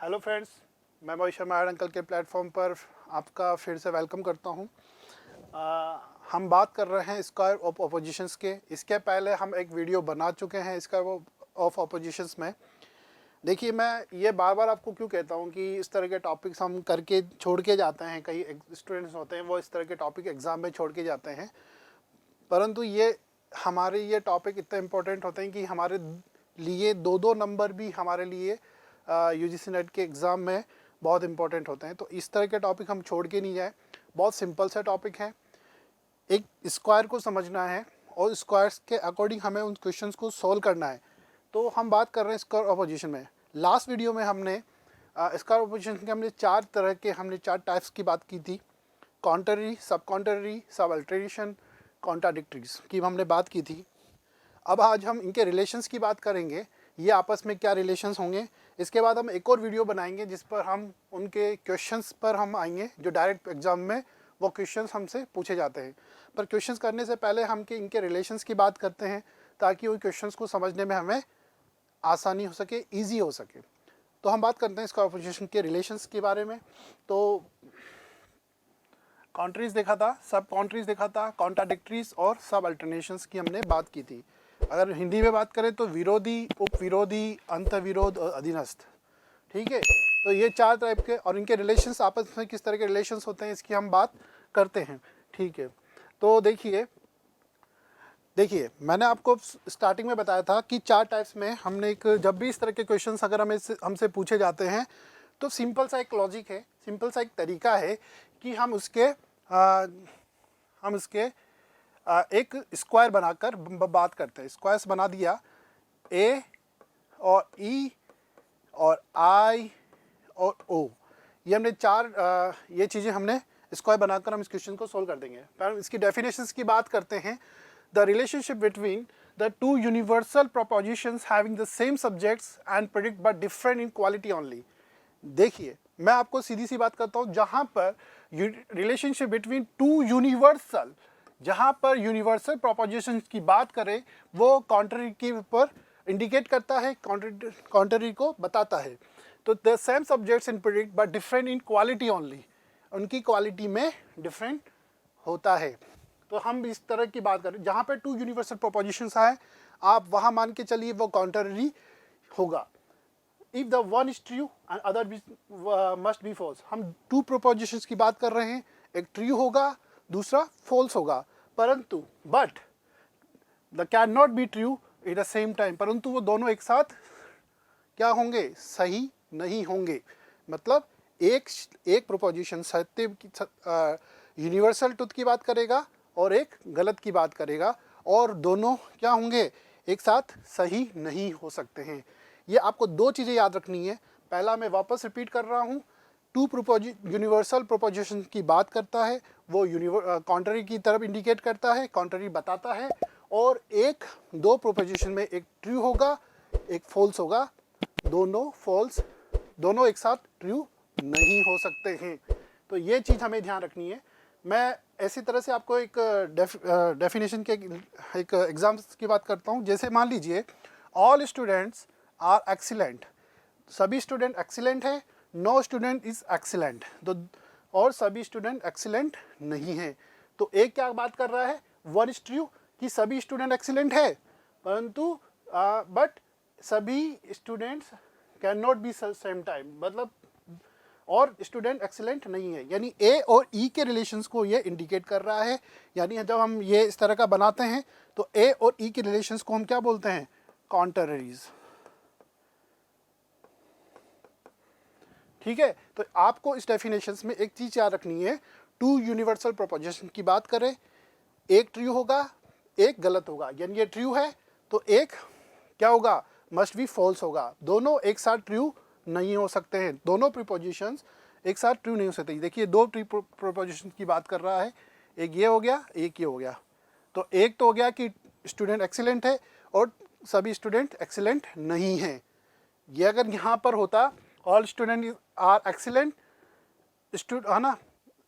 Hello friends, मैं Mohit Sharma uncle के platform पर आपका फिर से वेलकम करता हूं। हम बात कर रहे हैं स्क्वायर ऑफ ऑपोजिशंस के। इसके पहले हम एक वीडियो बना चुके हैं स्क्वायर ऑफ ऑपोजिशंस में। देखिए, मैं ये बार बार आपको क्यों कहता हूं कि इस तरह के टॉपिक्स हम करके छोड़ के जाते हैं। कई स्टूडेंट्स होते हैं वो इस तरह के टॉपिक एग्ज़ाम में छोड़ के जाते हैं, परंतु ये हमारे ये टॉपिक इतने इम्पोर्टेंट होते हैं कि हमारे लिए दो नंबर भी हमारे लिए यूजीसी नेट के एग्ज़ाम में बहुत इंपॉर्टेंट होते हैं। तो इस तरह के टॉपिक हम छोड़ के नहीं जाए। बहुत सिंपल सा टॉपिक है, एक स्क्वायर को समझना है और स्क्वायर्स के अकॉर्डिंग हमें उन क्वेश्चंस को सॉल्व करना है। तो हम बात कर रहे हैं स्क्वायर ऑपोजिशन में। लास्ट वीडियो में हमने स्क्वायर ऑपोजिशन के हमने चार टाइप्स की बात की थी। कॉन्ट्ररी, सब कॉन्ट्ररी, सब अल्टरेशन, कॉन्ट्राडिक्टरीज की हमने बात की थी। अब आज हम इनके रिलेशंस की बात करेंगे, ये आपस में क्या रिलेशंस होंगे। इसके बाद हम एक और वीडियो बनाएंगे जिस पर हम उनके क्वेश्चंस पर हम आएंगे जो डायरेक्ट एग्जाम में वो क्वेश्चंस हमसे पूछे जाते हैं। पर क्वेश्चंस करने से पहले हम इनके रिलेशंस की बात करते हैं ताकि उन क्वेश्चंस को समझने में हमें आसानी हो सके, ईजी हो सके। तो हम बात करते हैं इसका ऑपोजिशन के रिलेशंस के बारे में। तो कॉन्ट्रीज देखा था, सब कॉन्ट्रीज देखा था, कॉन्ट्राडिक्टरीज और सब अल्टरनेशंस की हमने बात की थी। अगर हिंदी में बात करें तो विरोधी, उपविरोधी, अंतविरोध और अधीनस्थ। ठीक है, तो ये चार टाइप के और इनके रिलेशंस आपस में किस तरह के रिलेशंस होते हैं इसकी हम बात करते हैं। ठीक है, तो देखिए देखिए मैंने आपको स्टार्टिंग में बताया था कि चार टाइप्स में हमने जब भी इस तरह के क्वेश्चंस अगर हमसे पूछे जाते हैं तो सिंपल सा एक लॉजिक है, सिंपल सा एक तरीका है कि हम उसके एक स्क्वायर बनाकर बात करते हैं। स्क्वायर्स बना दिया, ए और ई और आई और ओ, ये हमने ये चीज़ें हमने स्क्वायर बनाकर हम इस क्वेश्चन को सोल्व कर देंगे। पर इसकी डेफिनेशंस की बात करते हैं। The relationship between the to universal propositions having the same subjects and predict but different in quality only. देखिए, मैं आपको सीधी सी बात करता हूँ, जहाँ पर रिलेशनशिप बिटवीन टू यूनिवर्सल, जहाँ पर यूनिवर्सल प्रोपोजिशंस की बात करें वो कॉन्ट्ररी के ऊपर इंडिकेट करता है, कॉन्ट्ररी को बताता है। तो the same subjects in predict but different in quality only, उनकी क्वालिटी में डिफरेंट होता है। तो हम इस तरह की बात करें जहाँ पर टू यूनिवर्सल प्रोपोजिशंस आए, आप वहाँ मान के चलिए वो कॉन्ट्ररी होगा। If the one is true and other must be false, हम टू प्रोपोजिशंस की बात कर रहे हैं, एक ट्रू होगा दूसरा फॉल्स होगा, परंतु but the can not be true at the same time, परंतु वो दोनों एक साथ क्या होंगे, सही नहीं होंगे। मतलब एक प्रोपोजिशन सत्य यूनिवर्सल ट्रुथ की बात करेगा और एक गलत की बात करेगा, और दोनों क्या होंगे, एक साथ सही नहीं हो सकते हैं। ये आपको दो चीज़ें याद रखनी है। पहला मैं वापस रिपीट कर रहा हूँ, टू यूनिवर्सल प्रोपोजिशन की बात करता है, वो कॉन्ट्ररी की तरफ इंडिकेट करता है, कॉन्ट्ररी बताता है, और दो प्रोपोजिशन में एक ट्रू होगा एक फॉल्स होगा, दोनों एक साथ ट्रू नहीं हो सकते हैं। तो ये चीज़ हमें ध्यान रखनी है। मैं ऐसी तरह से आपको एक डेफिनेशन के एक एग्जाम्स की बात करता हूँ। जैसे मान लीजिए, ऑल स्टूडेंट्स आर एक्सीलेंट, सभी स्टूडेंट एक्सीलेंट है, नो स्टूडेंट इज एक्सीलेंट, तो और सभी स्टूडेंट एक्सीलेंट नहीं है। तो एक क्या बात कर रहा है, वन इज ट्रू कि सभी स्टूडेंट एक्सीलेंट है, परंतु बट सभी students can not B same time, मतलब और स्टूडेंट एक्सीलेंट नहीं है। यानी ए और ई के रिलेशंस को ये इंडिकेट कर रहा है। यानी जब हम ये इस तरह का बनाते हैं तो ए और ई के रिलेशंस को हम क्या बोलते हैं, कॉन्ट्ररीज। ठीक है, तो आपको इस डेफिनेशंस में एक चीज़ याद रखनी है, टू यूनिवर्सल प्रोपोजिशन की बात करें, एक ट्रू होगा एक गलत होगा। यानी ये ट्रू है तो एक क्या होगा, मस्ट बी फॉल्स होगा। दोनों एक साथ ट्रू नहीं हो सकते हैं, दोनों प्रीपोजिशंस एक साथ ट्रू नहीं हो सकते। देखिए, दो प्रीपोजिशंस की बात कर रहा है, एक ये हो गया एक ये हो गया। तो एक तो हो गया कि स्टूडेंट एक्सीलेंट है और सभी स्टूडेंट एक्सीलेंट नहीं है। ये अगर यहाँ पर होता ऑल स्टूडेंट आर एक्सीलेंट, है ना,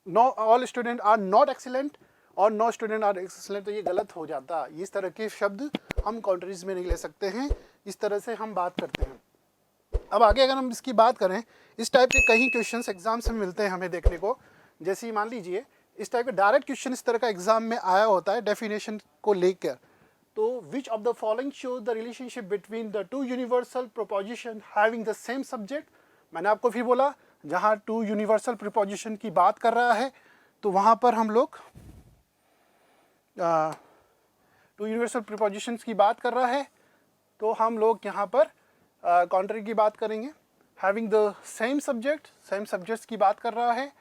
no all student are not excellent और नो स्टूडेंट आर एक्सीलेंट, तो ये गलत हो जाता। इस तरह के शब्द हम कॉन्ट्रीज में नहीं ले सकते हैं, इस तरह से हम बात करते हैं। अब आगे अगर हम इसकी बात करें, इस टाइप के कई क्वेश्चंस एग्जाम्स में मिलते हैं हमें देखने को। जैसे ही मान लीजिए इस टाइप का डायरेक्ट क्वेश्चन इस तरह का एग्जाम में आया होता है डेफिनेशन को लेकर, तो विच of the following shows the relationship between the to universal proposition having the same subject. मैंने आपको फिर बोला, जहाँ टू यूनिवर्सल प्रोपोजिशन की बात कर रहा है तो वहाँ पर हम लोग टू यूनिवर्सल प्रोपोजिशंस की बात कर रहा है तो हम लोग यहाँ पर कॉन्ट्री की बात करेंगे। Having the same subject, same subjects की बात कर रहा है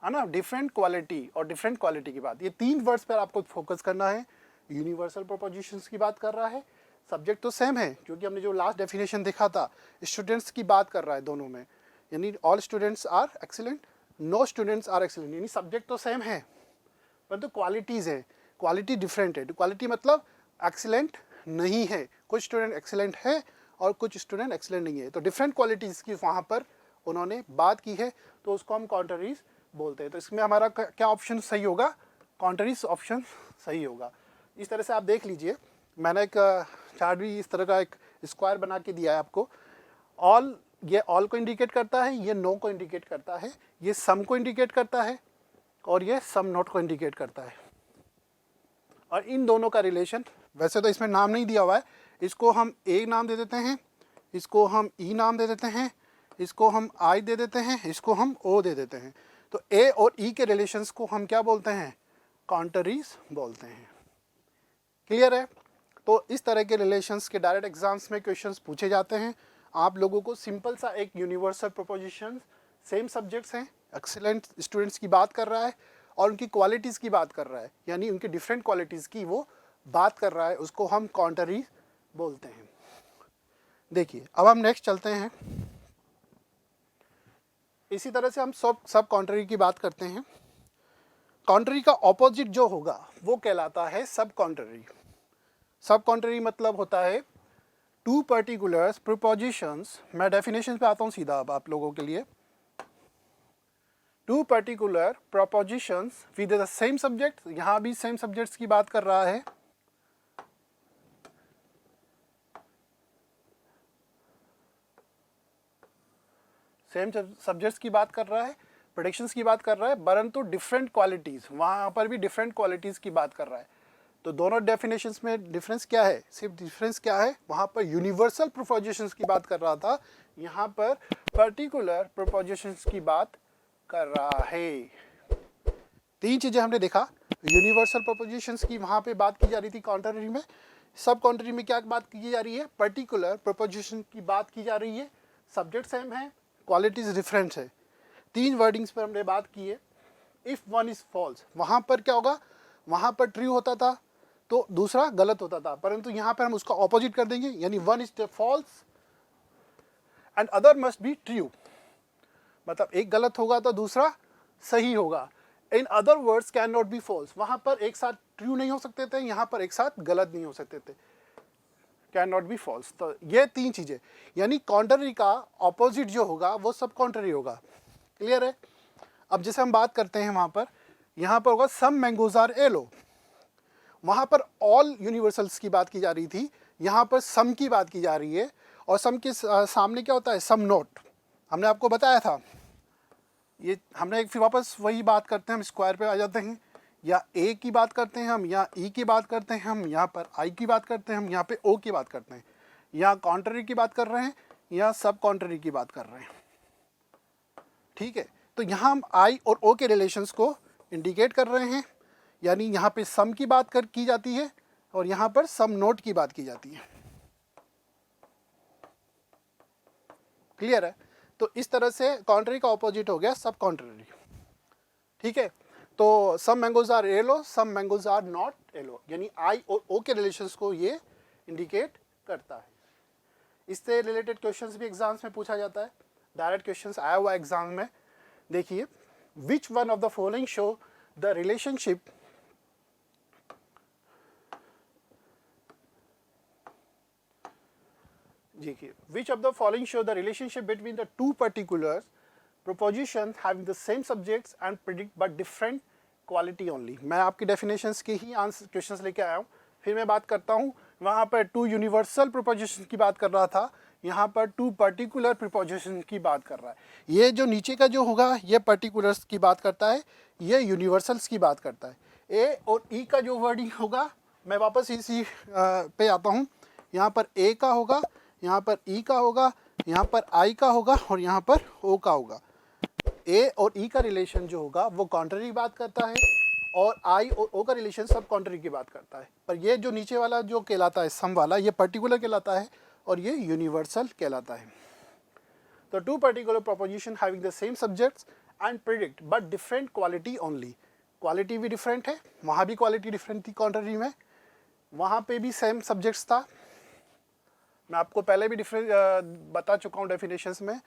ना। डिफरेंट क्वालिटी और डिफरेंट क्वालिटी की बात, ये तीन वर्ड्स पर आपको फोकस करना है। यूनिवर्सल प्रोपोजिशंस की बात कर रहा है, सब्जेक्ट तो सेम है क्योंकि हमने जो लास्ट डेफिनेशन देखा था, स्टूडेंट्स की बात कर रहा है दोनों में, यानी all students are excellent, no students are excellent, यानी सब्जेक्ट तो सेम है परंतु क्वालिटीज़ है, क्वालिटी डिफरेंट है। क्वालिटी मतलब एक्सीलेंट नहीं है, कुछ स्टूडेंट एक्सीलेंट है और कुछ स्टूडेंट एक्सीलेंट नहीं है, तो डिफरेंट क्वालिटीज़ की वहाँ पर उन्होंने बात की है, तो उसको हम कॉन्ट्ररीज बोलते हैं। तो इसमें हमारा क्या ऑप्शन सही होगा? कॉन्ट्ररीज ऑप्शन सही होगा। इस तरह से आप देख लीजिए, मैंने एक चार्ट भी इस तरह का एक स्क्वायर बना के दिया है आपको। ऑल, ये ऑल को इंडिकेट करता है, ये नो को इंडिकेट करता है, ये सम को इंडिकेट करता है और ये सम नॉट को इंडिकेट करता है। और इन दोनों का रिलेशन, वैसे तो इसमें नाम नहीं दिया हुआ है, इसको हम ए नाम दे देते हैं, इसको हम ई नाम दे देते हैं, इसको हम आई दे देते हैं, इसको हम ओ दे देते हैं। तो ए और ई के रिलेशंस को हम क्या बोलते हैं? कॉन्ट्ररीज बोलते हैं। क्लियर है? तो इस तरह के रिलेशंस के डायरेक्ट एग्जाम्स में क्वेश्चंस पूछे जाते हैं। आप लोगों को सिंपल सा एक यूनिवर्सल प्रोपोजिशन, सेम सब्जेक्ट्स हैं, एक्सीलेंट स्टूडेंट्स की बात कर रहा है और उनकी क्वालिटीज़ की बात कर रहा है, यानी उनकी डिफरेंट क्वालिटीज़ की वो बात कर रहा है, उसको हम कॉन्ट्ररीज बोलते हैं। देखिए अब हम नेक्स्ट चलते हैं। इसी तरह से हम सब कॉन्ट्ररी की बात करते हैं। कॉन्ट्ररी का ऑपोजिट जो होगा वो कहलाता है सब कॉन्ट्ररी। सब कॉन्ट्ररी मतलब होता है टू पर्टिकुलर प्रोपोजिशंस। मैं डेफिनेशन पे आता हूँ सीधा अब आप लोगों के लिए। Two particular propositions with the same subject, यहाँ भी सेम सब्जेक्ट्स की बात कर रहा है। सेम सब्जेक्ट्स की बात कर रहा है, प्रेडिक्शंस की बात कर रहा है, परंतु डिफरेंट क्वालिटीज़, वहाँ पर भी डिफरेंट क्वालिटीज़ की बात कर रहा है। तो दोनों डेफिनेशंस में डिफरेंस क्या है? सिर्फ डिफरेंस क्या है? वहाँ पर यूनिवर्सल प्रोपोजिशंस की बात कर रहा था, यहाँ पर पर्टिकुलर प्रोपोजिशंस की बात कर रहा है। तीन चीज़ें हमने देखा। यूनिवर्सल प्रोपोजिशंस की वहाँ पे बात की जा रही थी कॉन्ट्ररी में। सब कॉन्ट्ररी में क्या बात की जा रही है? पर्टिकुलर प्रोपोजिशन की बात की जा रही है। सब्जेक्ट सेम है, क्वालिटीज डिफरेंट है। तीन वर्डिंग्स पर हमने बात की है। इफ़ वन इज़ फॉल्स, वहाँ पर क्या होगा? वहाँ पर ट्रू होता था तो दूसरा गलत होता था, परंतु यहाँ पर हम उसका ऑपोजिट कर देंगे, यानी one is false and other must be true. मतलब एक गलत होगा तो दूसरा सही होगा। In other words can not be false, वहाँ पर एक साथ ट्रू नहीं हो सकते थे, यहाँ पर एक साथ गलत नहीं हो सकते थे, कैन नॉट बी फॉल्स। तो ये तीन चीज़ें, यानी कॉन्ट्ररी का ऑपोजिट जो होगा वो सब कॉन्ट्ररी होगा। क्लियर है? अब जैसे हम बात करते हैं वहाँ पर, यहाँ पर होगा सम मैंगोज आर येलो। वहाँ पर ऑल यूनिवर्सल्स की बात की जा रही थी, यहाँ पर सम की बात की जा रही है। और सम के सामने क्या होता है? Some not. हमने आपको बताया था ये। हमने एक फिर वापस वही बात करते हैं, हम स्क्वायर पे आ जाते हैं। या ए की बात करते हैं हम, या ई की बात करते हैं हम, यहाँ पर आई की बात करते हैं हम, यहाँ पे ओ की बात करते हैं। या कॉन्ट्ररी की बात कर रहे हैं या सब कॉन्ट्ररी की बात कर रहे हैं। ठीक है? तो यहाँ हम आई और ओ के रिलेशंस को इंडिकेट कर रहे हैं, यानी यहाँ पे सम की बात की जाती है और यहाँ पर सम नोट की बात की जाती है। क्लियर है? तो इस तरह से कॉन्ट्ररी का ऑपोजिट हो गया सब कॉन्ट्ररी। ठीक है? तो some mangoes are yellow, some mangoes are not yellow, यानी आई और ओ के रिलेशंस को ये इंडिकेट करता है। इससे रिलेटेड क्वेश्चंस भी एग्जाम्स में पूछा जाता है। डायरेक्ट क्वेश्चंस आया हुआ एग्जाम में। देखिए, which one of the following show the relationship देखिए, which of the following show the relationship between the two particular propositions having the same subjects and predict but different quality only। मैं आपकी definitions के ही answer questions लेके आया हूँ। फिर मैं बात करता हूँ, वहाँ पर टू यूनिवर्सल प्रोपोजिशन की बात कर रहा था, यहाँ पर टू पर्टिकुलर प्रीपोजिशन की बात कर रहा है। ये जो नीचे का जो होगा ये पर्टिकुलर्स की बात करता है, ये यूनिवर्सल्स की बात करता है। ए और ई का जो वर्डिंग होगा, मैं वापस इसी पे आता हूँ। यहाँ पर ए का होगा, यहाँ पर ई का होगा, यहाँ पर आई का होगा और यहाँ पर ओ का होगा। ए और ई का रिलेशन जो होगा वो कॉन्ट्ररी की बात करता है, और आई और ओ का रिलेशन सब कॉन्ट्ररी की बात करता है। पर ये जो नीचे वाला जो कहलाता है सम वाला, ये पर्टिकुलर कहलाता है और ये यूनिवर्सल कहलाता है। तो two particular proposition having the same subjects and predict but different quality only. Quality भी डिफरेंट है, वहाँ भी क्वालिटी डिफरेंट थी कॉन्ट्ररी में, वहाँ पे भी सेम सब्जेक्ट्स था। मैं आपको पहले भी डिफरेंट बता चुका हूँ डेफिनेशंस में,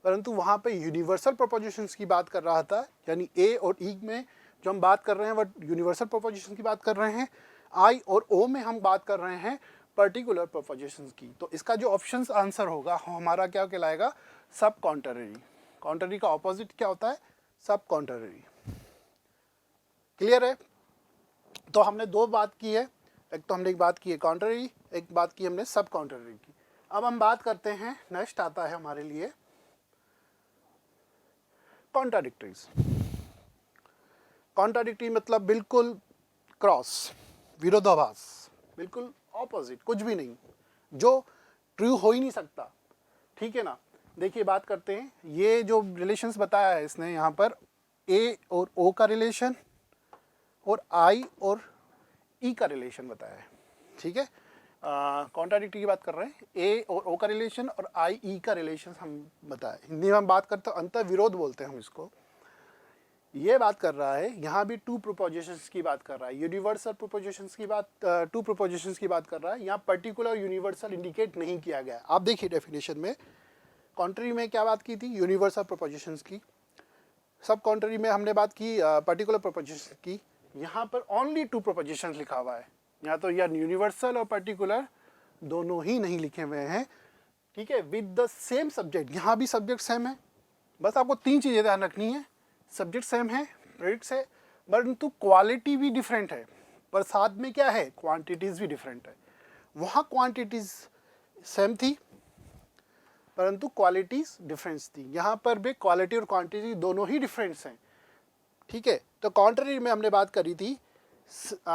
परंतु वहाँ पे यूनिवर्सल प्रोपोजिशंस की बात कर रहा था, यानी ए और ई में जो हम बात कर रहे हैं वो यूनिवर्सल प्रोपोजिशन की बात कर रहे हैं। आई और ओ में हम बात कर रहे हैं पर्टिकुलर प्रोपोजिशंस की। तो इसका जो ऑप्शंस आंसर होगा हमारा क्या कहलाएगा, सब कॉन्ट्ररी। कॉन्ट्ररी का ऑपोजिट क्या होता है, सब कॉन्ट्ररी। क्लियर है? तो हमने दो बात की है, एक तो हमने एक बात की है कॉन्ट्ररी, एक बात की हमने सब कॉन्ट्ररी की। अब हम बात करते हैं, नेक्स्ट आता है हमारे लिए कॉन्ट्राडिक्टरीज। कॉन्ट्राडिक्टरी मतलब बिल्कुल क्रॉस, विरोधाभास, बिल्कुल ऑपोजिट, कुछ भी नहीं, जो ट्रू हो ही नहीं सकता। ठीक है ना? देखिए बात करते हैं, ये जो रिलेशंस बताया है इसने यहाँ पर, ए और ओ का रिलेशन और आई और ई का रिलेशन बताया है। ठीक है, कॉन्ट्राडिक्टरी की बात कर रहे हैं, ए और ओ का रिलेशन और आई ई का रिलेशन हम बताए। हिंदी में हम बात करते हैं अंतर विरोध बोलते हैं हम इसको। ये बात कर रहा है, यहाँ भी टू प्रोपोजिशंस की बात कर रहा है, यूनिवर्सल प्रोपोजिशंस की बात, टू प्रोपोजिशंस की बात कर रहा है। यहाँ पर्टिकुलर यूनिवर्सल इंडिकेट नहीं किया गया। आप देखिए डेफिनेशन में, कॉन्ट्ररी में क्या बात की थी, यूनिवर्सल प्रोपोजिशंस की। सब कॉन्ट्ररी में हमने बात की पर्टिकुलर प्रोपोजिशंस की। यहाँ पर ओनली टू प्रोपोजिशंस लिखा हुआ है, यहाँ तो या यूनिवर्सल और पर्टिकुलर दोनों ही नहीं लिखे हुए हैं। ठीक है, विद द सेम सब्जेक्ट, यहाँ भी सब्जेक्ट सेम है। बस आपको तीन चीज़ें ध्यान रखनी है, सब्जेक्ट सेम है, प्रेडिक्ट्स है, परंतु क्वालिटी भी डिफरेंट है। पर साथ में क्या है, क्वांटिटीज़ भी डिफरेंट है। वहाँ क्वांटिटीज़ सेम थी परंतु क्वालिटीज़ डिफरेंस थी, यहाँ पर भी क्वालिटी और क्वांटिटी दोनों ही डिफरेंस हैं। ठीक है, तो कॉन्ट्ररी में हमने बात करी थी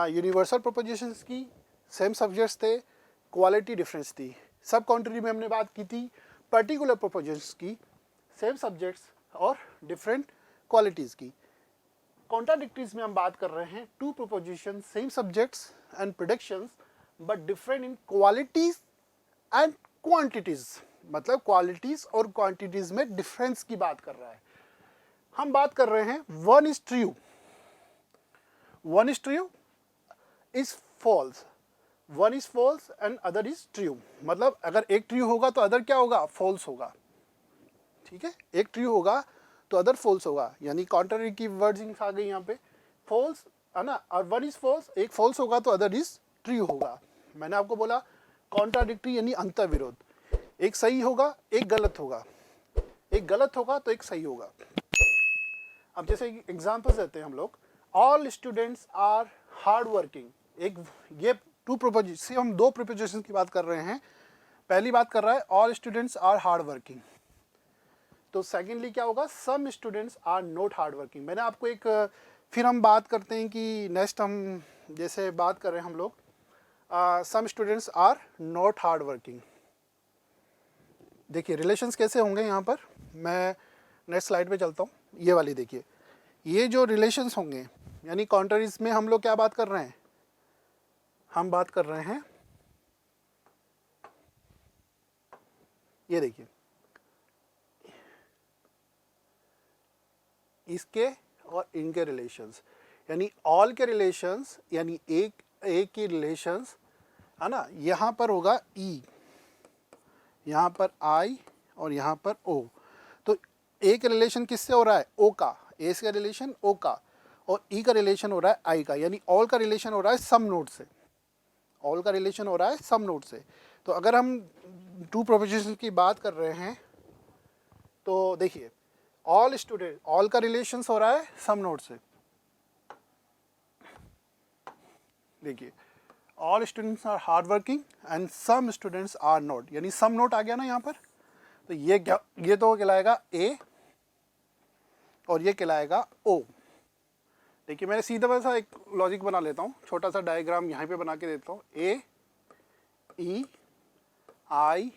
यूनिवर्सल प्रोपोजिशंस की, सेम सब्जेक्ट्स थे, क्वालिटी डिफरेंस थी। सब कॉन्ट्ररी में हमने बात की थी पर्टिकुलर प्रोपोजिशंस की, सेम सब्जेक्ट्स और डिफरेंट क्वालिटीज़ की। कॉन्ट्राडिक्टरीज में हम बात कर रहे हैं two proposition, same subjects and predictions but different in qualities and quantities, मतलब क्वालिटीज और क्वांटिटीज में डिफरेंस की बात कर रहा है। हम बात कर रहे हैं one is true, one is true is false, one is false and other is true. मतलब अगर एक ट्रू होगा तो अदर क्या होगा, फॉल्स होगा। ठीक है, एक ट्रू होगा तो अदर फॉल्स होगा, यानी कॉन्ट्ररी की वर्डिंग्स आ गई यहाँ पे, फॉल्स है ना, और वन इज फॉल्स, एक फॉल्स होगा तो अदर इज ट्रू होगा। मैंने आपको बोला कॉन्ट्राडिक्टरी यानी अंतर विरोध, एक सही होगा एक गलत होगा, एक गलत होगा तो एक सही होगा। अब जैसे एग्जांपल्स देते हैं हम लोग, all students are hard working, एक ये टू प्रोपोजिशन, हम दो प्रोपोजिशन की बात कर रहे हैं। पहली बात कर रहा है all students are hard working, तो सेकेंडली क्या होगा, some students are not hard working. मैंने आपको एक, फिर हम बात करते हैं कि नेक्स्ट हम जैसे बात कर रहे हैं हम लोग some students are not hard working. देखिए रिलेशंस कैसे होंगे यहाँ पर, मैं नेक्स्ट स्लाइड पे चलता हूँ। ये वाली देखिए, ये जो रिलेशंस होंगे यानी कॉन्ट्ररीज में हम लोग क्या बात कर रहे हैं, हम बात कर रहे हैं, ये देखिए इसके और इनके रिलेशंस, यानी ऑल के रिलेशंस, यानी एक की रिलेशंस है ना। यहाँ पर होगा ई, यहाँ पर आई और यहाँ पर ओ। तो ए का रिलेशन किससे हो रहा है, ओ का, ए का रिलेशन ओ का, और ई का रिलेशन हो रहा है आई का, यानी ऑल का रिलेशन हो रहा है सम नोड से, ऑल का रिलेशन हो रहा है सम नोड से। तो अगर हम टू प्रोपोजिशन की बात कर रहे हैं तो देखिए ऑल स्टूडेंट, ऑल का रिलेशन हो रहा है सम नोड से। देखिए all students are hard working and some students are not, यानी सम नोट आ गया ना यहाँ पर, तो ये क्या, ये तो कहलाएगा ए और ये कहलाएगा ओ। देखिए मैंने सीधा वैसा एक लॉजिक बना लेता हूँ, छोटा सा डायग्राम यहाँ पे बना के देता हूँ। ए ई आई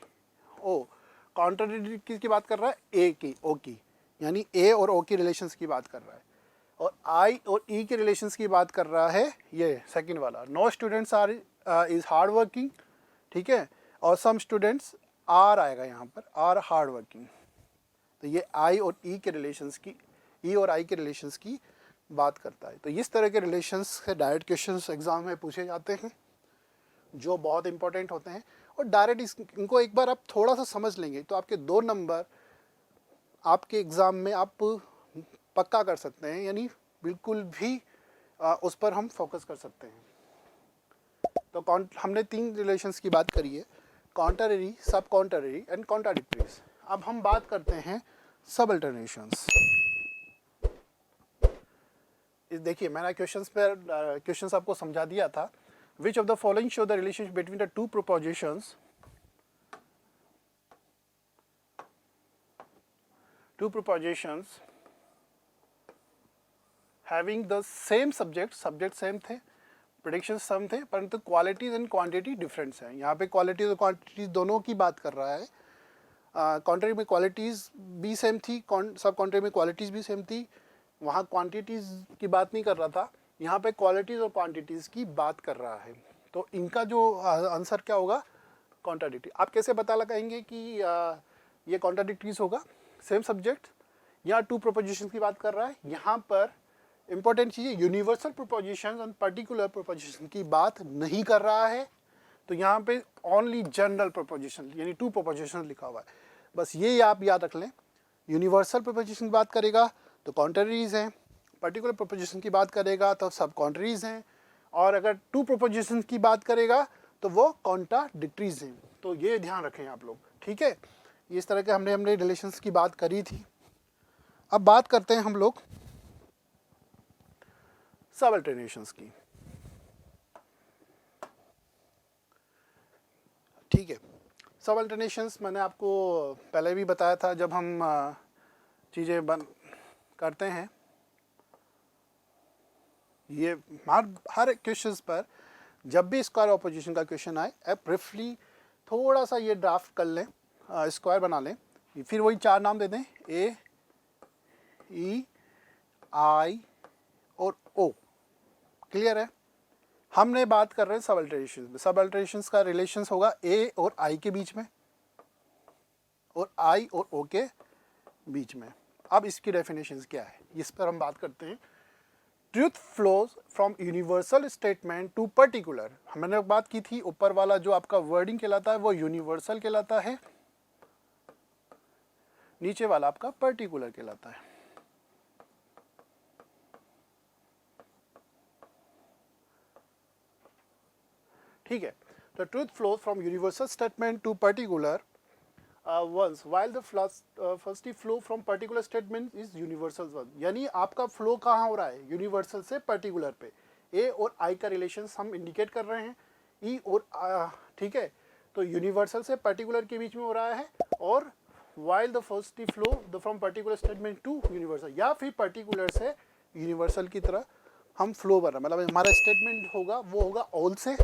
ओ, कॉन्ट्राडिक्टरी किसकी बात कर रहा है, ए की, ओ की, यानी ए और ओ की रिलेशंस की बात कर रहा है, और आई और ई के रिलेशंस की बात कर रहा है ये सेकंड वाला। No students are is hard working, ठीक है, और सम स्टूडेंट्स आर आएगा यहाँ पर, आर हार्ड वर्किंग। तो ये आई और ई के रिलेशंस की, ई और आई के रिलेशंस की बात करता है। तो इस तरह के रिलेशंस से डायरेक्ट क्वेश्चंस एग्जाम में पूछे जाते हैं जो बहुत इंपॉर्टेंट होते हैं, और डायरेक्ट इनको एक बार आप थोड़ा सा समझ लेंगे तो आपके 2 नंबर आपके एग्ज़ाम में आप पक्का कर सकते हैं, यानी बिल्कुल भी उस पर हम फोकस कर सकते हैं। तो हमने 3 रिलेशंस की बात करी है, कॉन्ट्ररी, सब कॉन्ट्ररी एंड कॉन्ट्राडिक्टरीज। अब हम बात करते हैं सब अल्टरनेशंस। देखिए मैंने क्वेश्चंस आपको समझा दिया था। विच of the following show the relationship between the to propositions, having the same subject same थे, प्रेडिक्शन सम थे, परंतु क्वालिटीज एंड क्वांटिटी डिफरेंस है। यहाँ पे क्वालिटीज और क्वांटिटीज दोनों की बात कर रहा है। कॉन्ट्री में क्वालिटीज़ भी सेम थी, सब कॉन्ट्री में क्वालिटीज़ भी सेम थी, वहाँ क्वांटिटीज़ की बात नहीं कर रहा था, यहाँ पे क्वालिटीज़ और क्वांटिटीज़ की बात कर रहा है। तो इनका जो आंसर क्या होगा, कॉन्ट्राडिक्टरी। आप कैसे पता लगाएंगे कि ये कॉन्ट्राडिक्टरीज होगा, सेम सब्जेक्ट, यहाँ टू प्रोपोजिशन की बात कर रहा है, यहाँ पर इंपॉर्टेंट चीज़ है यूनिवर्सल प्रोपोजिशन और पर्टिकुलर प्रोपोजिशन की बात नहीं कर रहा है। तो यहाँ पे ओनली जनरल प्रोपोजिशन यानी टू प्रोपोजिशन लिखा हुआ है, बस ये आप याद रख लें। यूनिवर्सल प्रोपोजिशन की बात करेगा तो कॉन्ट्ररीज हैं, पर्टिकुलर प्रोपोजिशन की बात करेगा तो सब कॉन्ट्ररीज हैं, और अगर टू प्रोपोजिशन की बात करेगा तो वो कॉन्ट्राडिक्टरीज हैं। तो ये ध्यान रखें आप लोग, ठीक है। इस तरह के हमने रिलेशंस की बात करी थी। अब बात करते हैं हम लोग सब अल्टरनेशंस की, ठीक है। सब अल्टरनेशंस मैंने आपको पहले भी बताया था जब हम चीज़ें करते हैं, ये हर क्वेश्चंस पर जब भी स्क्वायर ऑपोजिशन का क्वेश्चन आए, आप ब्रीफली थोड़ा सा ये ड्राफ्ट कर लें, स्क्वायर बना लें, फिर वही 4 नाम दे दें, ए ई आई और ओ। क्लियर है। हमने बात कर रहे हैं सब अल्टरेशंस में। सब अल्टरेशंस का रिलेशंस होगा ए और आई के बीच में और आई और ओ के बीच में। अब इसकी डेफिनेशंस क्या है, इस पर हम बात करते हैं। Truth flows from universal statement to particular. हमने बात की थी ऊपर वाला जो आपका वर्डिंग कहलाता है वो यूनिवर्सल कहलाता है, नीचे वाला आपका पर्टिकुलर कहलाता है। ठीक है। तो truth flows from universal statement to particular ones while the first flow from particular statement is universal one। यानी आपका फ्लो कहाँ हो रहा है, यूनिवर्सल से पर्टिकुलर पे। ए और आई का रिलेशन हम इंडिकेट कर रहे हैं, ई और ठीक है। तो यूनिवर्सल से पर्टिकुलर के बीच में हो रहा है, और while the first flow from particular statement to universal, या फिर पर्टिकुलर से यूनिवर्सल की तरह हम फ्लो कर रहे हैं। मतलब हमारा स्टेटमेंट होगा वो होगा ऑल से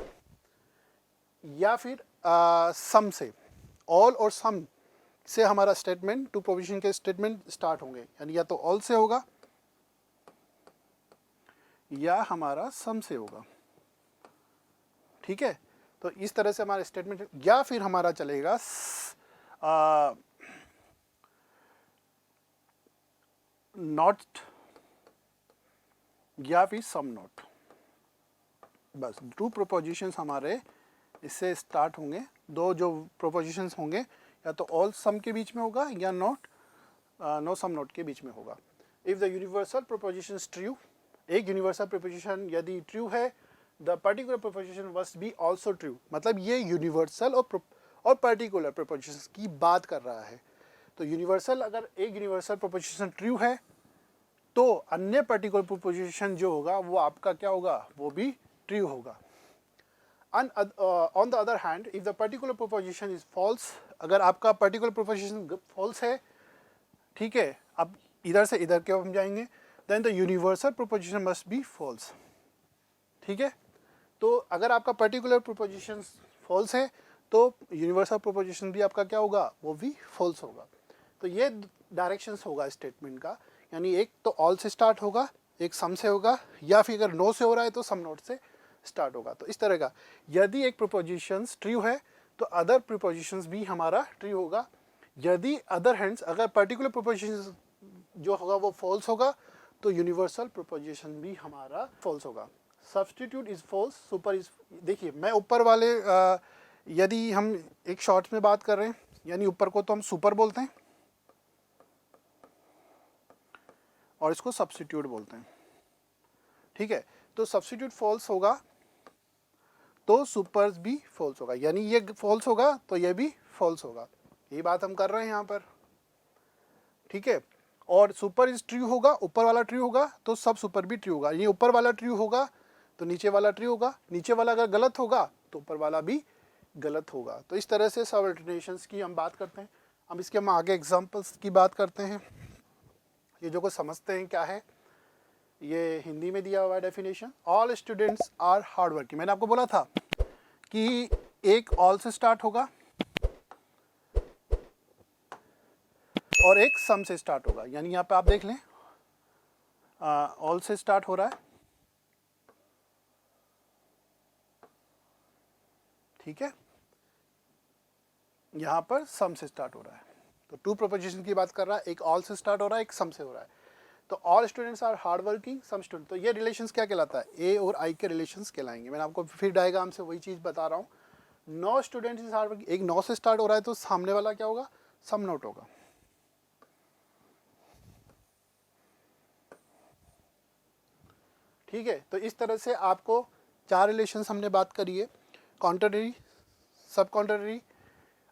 या फिर सम से। ऑल और सम से हमारा स्टेटमेंट, टू प्रोपोजिशन के स्टेटमेंट स्टार्ट होंगे, यानी या तो ऑल से होगा या हमारा सम से होगा। ठीक है। तो इस तरह से हमारा स्टेटमेंट, या फिर हमारा चलेगा नॉट या फिर सम नॉट। बस टू प्रोपोजिशंस हमारे इससे स्टार्ट होंगे। दो जो प्रोपोजिशंस होंगे या तो ऑल सम के बीच में होगा या नॉट नो सम नॉट के बीच में होगा। If the universal proposition is true, एक यूनिवर्सल प्रोपोजिशन यदि ट्रू है, the particular proposition must be also true. मतलब ये यूनिवर्सल और पर्टिकुलर प्रोपोजिशन की बात कर रहा है। तो यूनिवर्सल, अगर एक यूनिवर्सल प्रोपोजिशन ट्रू है तो अन्य पर्टिकुलर प्रोपोजिशन जो होगा वो आपका क्या होगा, वो भी ट्रू होगा। On the other hand if the particular proposition is false, अगर आपका पर्टिकुलर प्रोपोजिशन फॉल्स है, ठीक है, अब इधर से इधर के हम जाएंगे, then the universal proposition must be false, ठीक है। तो अगर आपका पर्टिकुलर प्रोपोजिशन फॉल्स है तो यूनिवर्सल प्रोपोजिशन भी आपका क्या होगा, वो भी फॉल्स होगा। तो ये डायरेक्शंस होगा स्टेटमेंट का, यानी एक तो ऑल से स्टार्ट होगा, एक सम से होगा, या फिर अगर नो से हो रहा है तो सम नोट से स्टार्ट होगा। तो इस तरह का यदि एक प्रोपोजिशंस ट्रू है तो अदर प्रोपोजिशंस भी हमारा ट्रू होगा। यदि अदर हैंड्स अगर पर्टिकुलर प्रोपोजिशन जो होगा वो फॉल्स होगा तो यूनिवर्सल प्रोपोजिशन भी हमारा फॉल्स होगा। Substitute is false, super is, देखिए मैं ऊपर वाले यदि हम एक शॉर्ट में बात कर रहे हैं, यानी ऊपर को तो हम सुपर बोलते हैं और इसको सब्स्टिट्यूट बोलते हैं, ठीक है। तो सब्स्टिट्यूट फॉल्स होगा तो सुपर भी फॉल्स होगा, यानी ये फॉल्स होगा तो ये भी फॉल्स होगा, यही बात हम कर रहे हैं यहाँ पर, ठीक है। और सुपर इज ट्रू होगा, ऊपर वाला ट्रू होगा तो सब सुपर भी ट्रू होगा, ये ऊपर वाला ट्रू होगा तो नीचे वाला ट्रू होगा, नीचे वाला अगर गलत होगा तो ऊपर वाला भी गलत होगा। तो इस तरह से सब अल्टरनेशंस की हम बात करते हैं। अब इसके हम आगे एग्जांपल्स की बात करते हैं, ये जो को समझते हैं क्या है। ये हिंदी में दिया हुआ है definition, all students are hard working. मैंने आपको बोला था कि एक ऑल से स्टार्ट होगा और एक सम से स्टार्ट होगा, यानी यहाँ पे आप देख लें ऑल से स्टार्ट हो रहा है, ठीक है, यहाँ पर सम से स्टार्ट हो रहा है। तो टू प्रोपोजिशन की बात कर रहा है, एक ऑल से स्टार्ट हो रहा है, एक सम से हो रहा है। तो all students are hard working, some student, तो ये रिलेशंस क्या कहलाता है, ए और आई के रिलेशंस कहलाएंगे। मैंने आपको फिर डायग्राम से वही चीज़ बता रहा हूँ। No students is hard working, एक नो से स्टार्ट हो रहा है तो सामने वाला क्या होगा, सम नोट होगा, ठीक है। तो इस तरह से आपको चार रिलेशंस हमने बात करी है, कॉन्ट्ररी, सब कॉन्ट्ररी,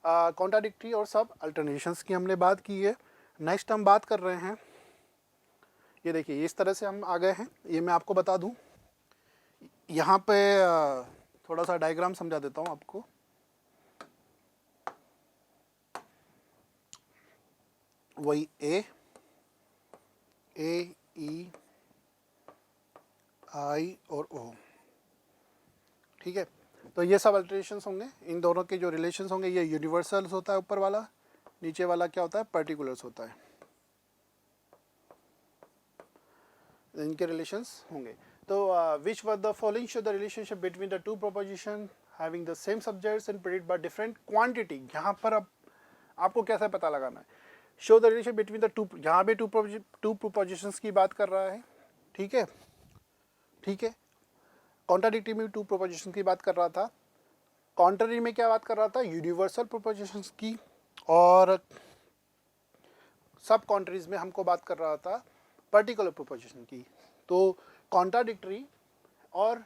कॉन्ट्राडिक्टरी और सब अल्टरनेशंस की हमने बात की है। नेक्स्ट हम बात कर रहे हैं, ये देखिए इस तरह से हम आ गए हैं। ये मैं आपको बता दूं, यहाँ पे थोड़ा सा डायग्राम समझा देता हूँ आपको। वही ए ई आई और ओ, ठीक है। तो ये सब अल्टरेशंस होंगे, इन दोनों के जो रिलेशंस होंगे, ये यूनिवर्सल्स होता है ऊपर वाला, नीचे वाला क्या होता है, पर्टिकुलर्स होता है, इनके रिलेशंस होंगे। तो which were the following show the relationship between the two proposition having the same subjects and predict by different quantity. यहाँ पर अब आपको कैसे पता लगाना है, show the relation between the two, यहाँ पे टू प्रोपोजिशंस की बात कर रहा है, ठीक है, ठीक है। कॉन्ट्राडिक्टरी में टू प्रोपोजिशन की बात कर रहा था, कॉन्ट्ररी में क्या बात कर रहा था, यूनिवर्सल प्रोपोजिशंस की, और सब कॉन्ट्रीज में हमको बात कर रहा था पर्टिकुलर प्रोपोजिशन की। तो कॉन्ट्राडिक्टरी और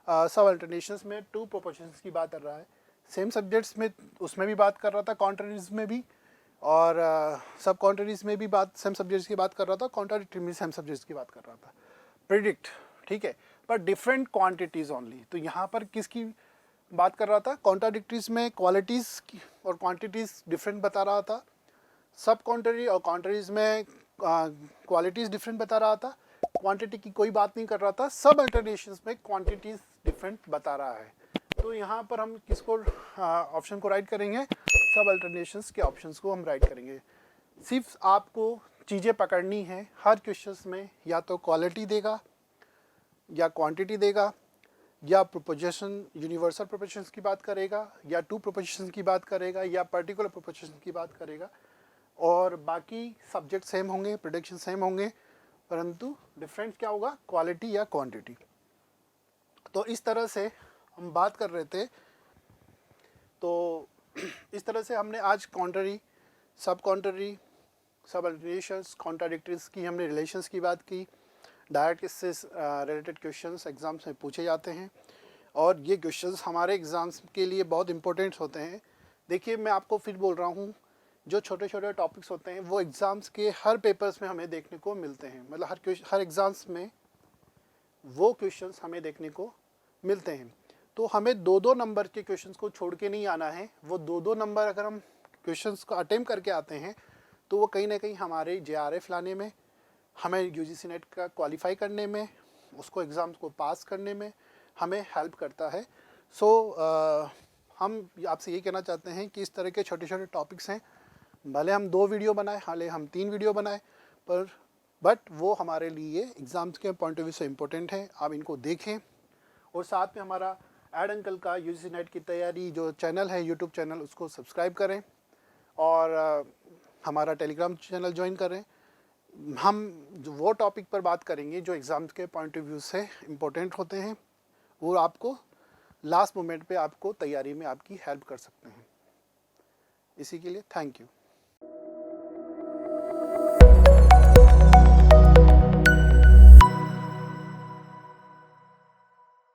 सब अल्टरनेशंस में टू प्रोपोजिशंस की बात कर रहा है, सेम सब्जेक्ट्स में उसमें भी बात कर रहा था, कॉन्ट्ररीज में भी, और सब कॉन्ट्ररीज में भी बात सेम सब्जेक्ट्स की बात कर रहा था, कॉन्ट्राडिक्टरी में सेम सब्जेक्ट्स की बात कर रहा था। प्रिडिक्ट, ठीक है, पर डिफरेंट क्वांटिटीज ओनली। तो यहाँ पर किसकी बात कर रहा था, कॉन्ट्राडिक्टरीज में क्वालिटीज़ और क्वांटिटीज़ डिफरेंट बता रहा था, सब कॉन्ट्ररी और कॉन्ट्ररीज में क्वालिटीज़ डिफरेंट बता रहा था, क्वांटिटी की कोई बात नहीं कर रहा था। सब अल्टरनेशंस में क्वांटिटीज़ डिफरेंट बता रहा है। तो यहाँ पर हम किसको ऑप्शन को राइट करेंगे, सब अल्टरनेशंस के ऑप्शंस को हम राइट करेंगे। सिर्फ आपको चीज़ें पकड़नी है, हर क्वेश्चंस में या तो क्वालिटी देगा या क्वांटिटी देगा, या प्रोपोजिशन यूनिवर्सल प्रोपोजिशंस की बात करेगा, या टू प्रोपोजिशंस की बात करेगा, या पर्टिकुलर प्रोपोजिशन की बात करेगा, और बाकी सब्जेक्ट सेम होंगे, प्रेडिक्शन सेम होंगे, परंतु डिफरेंस क्या होगा, क्वालिटी या क्वांटिटी। तो इस तरह से हम बात कर रहे थे। तो इस तरह से हमने आज कॉन्ट्ररी, सब अल्टरनेशंस, कॉन्ट्राडिक्टरीज की हमने रिलेशंस की बात की। डायरेक्ट इससे रिलेटेड क्वेश्चंस एग्जाम्स में पूछे जाते हैं, और ये क्वेश्चंस हमारे एग्ज़ाम्स के लिए बहुत इंपॉर्टेंट होते हैं। देखिए मैं आपको फिर बोल रहा हूँ, जो छोटे छोटे टॉपिक्स होते हैं वो एग्ज़ाम्स के हर पेपर्स में हमें देखने को मिलते हैं, मतलब हर एग्ज़ाम्स में वो क्वेश्चंस हमें देखने को मिलते हैं। तो हमें 2-2 नंबर के क्वेश्चंस को छोड़ के नहीं आना है। वो 2-2 नंबर अगर हम क्वेश्चंस को अटेम्प्ट करके आते हैं तो वो कहीं ना कहीं हमारे JRF लाने में, हमें UGC नेट का क्वालिफाई करने में, उसको एग्ज़ाम्स को पास करने में हमें हेल्प करता है। हम आपसे ये कहना चाहते हैं कि इस तरह के छोटे छोटे टॉपिक्स हैं, भले हम 2 वीडियो बनाए, हाले हम 3 वीडियो बनाए, बट वो हमारे लिए एग्ज़ाम्स के पॉइंट ऑफ व्यू से इम्पोर्टेंट है। आप इनको देखें और साथ में हमारा एड अंकल का UGC नेट की तैयारी जो चैनल है, यूट्यूब चैनल, उसको सब्सक्राइब करें और हमारा टेलीग्राम चैनल ज्वाइन करें। हम जो वो टॉपिक पर बात करेंगे जो एग्ज़ाम्स के पॉइंट ऑफ व्यू से इम्पोर्टेंट होते हैं, वो आपको लास्ट मोमेंट पे आपको तैयारी में आपकी हेल्प कर सकते हैं। इसी के लिए थैंक यू।